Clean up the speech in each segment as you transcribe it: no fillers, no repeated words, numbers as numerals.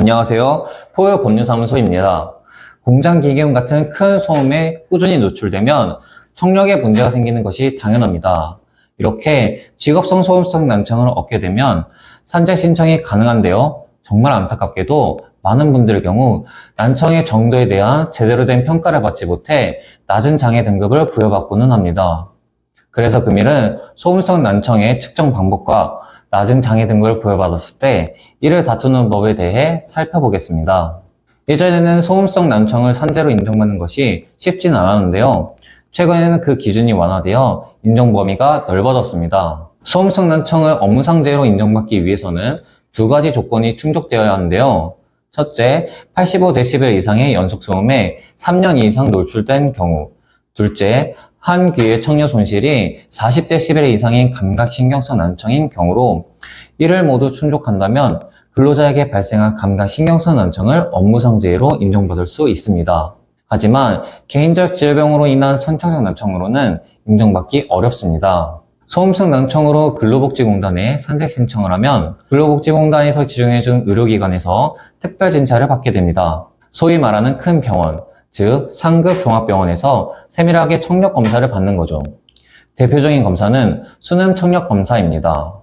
안녕하세요. 포유법률사무소입니다. 공장 기계음 같은 큰 소음에 꾸준히 노출되면 청력에 문제가 생기는 것이 당연합니다. 이렇게 직업성 소음성 난청을 얻게 되면 산재 신청이 가능한데요. 정말 안타깝게도 많은 분들의 경우 난청의 정도에 대한 제대로 된 평가를 받지 못해 낮은 장애 등급을 부여받고는 합니다. 그래서 금일은 소음성 난청의 측정 방법과 낮은 장애 등급을 부여받았을 때 이를 다투는 법에 대해 살펴보겠습니다. 예전에는 소음성 난청을 산재로 인정받는 것이 쉽진 않았는데요. 최근에는 그 기준이 완화되어 인정 범위가 넓어졌습니다. 소음성 난청을 업무상재해로 인정받기 위해서는 두 가지 조건이 충족되어야 하는데요. 첫째, 85dB 이상의 연속소음에 3년 이상 노출된 경우. 둘째, 한 귀의 청력 손실이 40dB 이상인 감각신경성 난청인 경우로 이를 모두 충족한다면 근로자에게 발생한 감각신경성 난청을 업무상재해로 인정받을 수 있습니다. 하지만 개인적 질병으로 인한 선천적 난청으로는 인정받기 어렵습니다. 소음성 난청으로 근로복지공단에 산재 신청을 하면 근로복지공단에서 지정해준 의료기관에서 특별진찰을 받게 됩니다. 소위 말하는 큰 병원, 즉 상급 종합병원에서 세밀하게 청력 검사를 받는 거죠. 대표적인 검사는 수능 청력 검사입니다.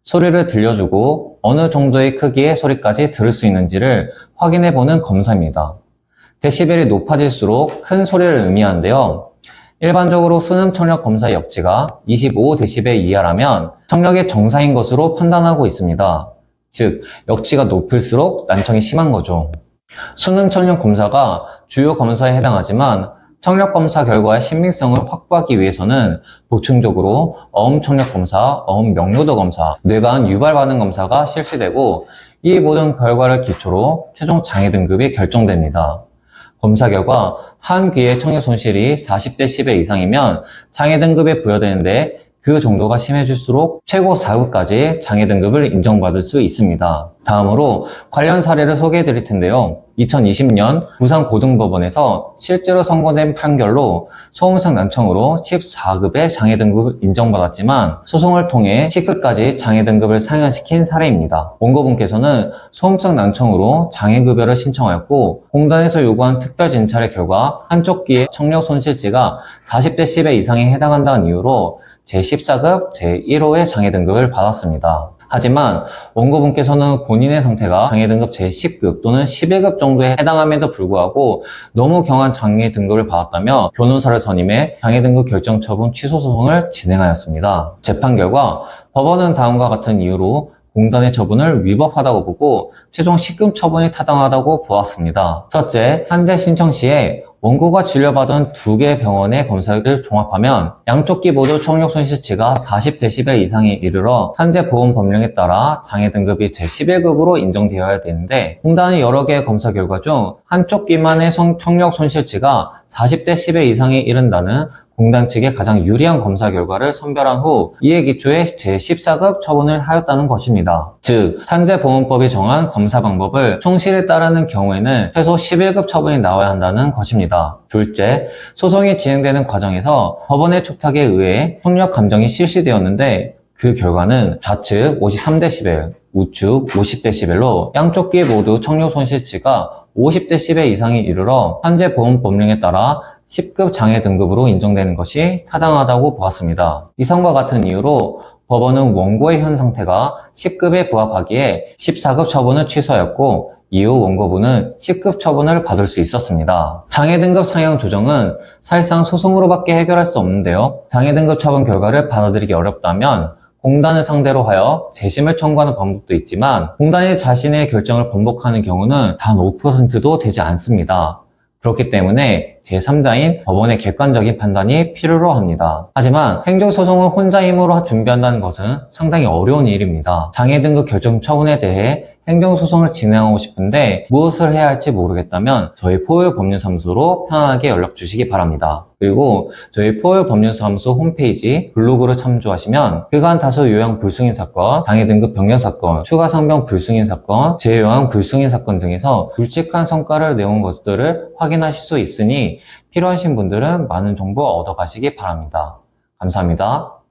소리를 들려주고 어느 정도의 크기의 소리까지 들을 수 있는지를 확인해보는 검사입니다. 데시벨이 높아질수록 큰 소리를 의미하는데요. 일반적으로 수능 청력 검사의 역치가 25dB 이하라면 청력이 정상인 것으로 판단하고 있습니다. 즉, 역치가 높을수록 난청이 심한 거죠. 수능 청력 검사가 주요 검사에 해당하지만 청력 검사 결과의 신빙성을 확보하기 위해서는 보충적으로 어음 청력 검사, 어음 명료도 검사, 뇌관 유발 반응 검사가 실시되고 이 모든 결과를 기초로 최종 장애 등급이 결정됩니다. 검사 결과 한 귀의 청력 손실이 40dB 이상이면 장애 등급에 부여되는데 그 정도가 심해질수록 최고 4급까지 장애 등급을 인정받을 수 있습니다. 다음으로 관련 사례를 소개해 드릴 텐데요. 2020년 부산고등법원에서 실제로 선고된 판결로 소음성 난청으로 14급의 장애 등급을 인정받았지만 소송을 통해 10급까지 장애 등급을 상향시킨 사례입니다. 원고분께서는 소음성 난청으로 장애급여를 신청하였고 공단에서 요구한 특별진찰의 결과 한쪽 귀의 청력 손실치가 40dB 이상에 해당한다는 이유로 제14급 제1호의 장애 등급을 받았습니다. 하지만 원고분께서는 본인의 상태가 장애 등급 제10급 또는 11급 정도에 해당함에도 불구하고 너무 경한 장애 등급을 받았다며 변호사를 선임해 장애 등급 결정 처분 취소 소송을 진행하였습니다. 재판 결과 법원은 다음과 같은 이유로 공단의 처분을 위법하다고 보고 최종 10급 처분이 타당하다고 보았습니다. 첫째, 산재 신청 시에 원고가 진료받은 두 개 병원의 검사를 종합하면 양쪽 귀 모두 청력 손실치가 40dB 이상에 이르러 산재보험법령에 따라 장애 등급이 제11급으로 인정되어야 되는데 공단이 여러 개의 검사 결과 중 한쪽 귀만의 청력 손실치가 40dB 이상에 이른다는 공단 측의 가장 유리한 검사 결과를 선별한 후 이에 기초해 제14급 처분을 하였다는 것입니다. 즉, 산재보험법이 정한 검사 방법을 충실히 따르는 경우에는 최소 11급 처분이 나와야 한다는 것입니다. 둘째, 소송이 진행되는 과정에서 법원의 촉탁에 의해 청력 감정이 실시되었는데 그 결과는 좌측 53dB, 우측 50dB로 양쪽 귀 모두 청력 손실치가 50dB 이상에 이르러 산재보험법령에 따라 10급 장애 등급으로 인정되는 것이 타당하다고 보았습니다. 이상과 같은 이유로 법원은 원고의 현 상태가 10급에 부합하기에 14급 처분을 취소하였고 이후 원고분은 10급 처분을 받을 수 있었습니다. 장애 등급 상향 조정은 사실상 소송으로밖에 해결할 수 없는데요. 장애 등급 처분 결과를 받아들이기 어렵다면 공단을 상대로 하여 재심을 청구하는 방법도 있지만 공단이 자신의 결정을 번복하는 경우는 단 5%도 되지 않습니다. 그렇기 때문에 제3자인 법원의 객관적인 판단이 필요로 합니다. 하지만 행정소송을 혼자 힘으로 준비한다는 것은 상당히 어려운 일입니다. 장애 등급 결정 처분에 대해 행정소송을 진행하고 싶은데 무엇을 해야 할지 모르겠다면 저희 포유법률사무소로 편안하게 연락 주시기 바랍니다. 그리고 저희 포유법률사무소 홈페이지 블로그를 참조하시면 그간 다수 요양 불승인 사건, 장애 등급 변경 사건, 추가 상병 불승인 사건, 재요양 불승인 사건 등에서 굵직한 성과를 내온 것들을 확인하실 수 있으니 필요하신 분들은 많은 정보 얻어가시기 바랍니다. 감사합니다.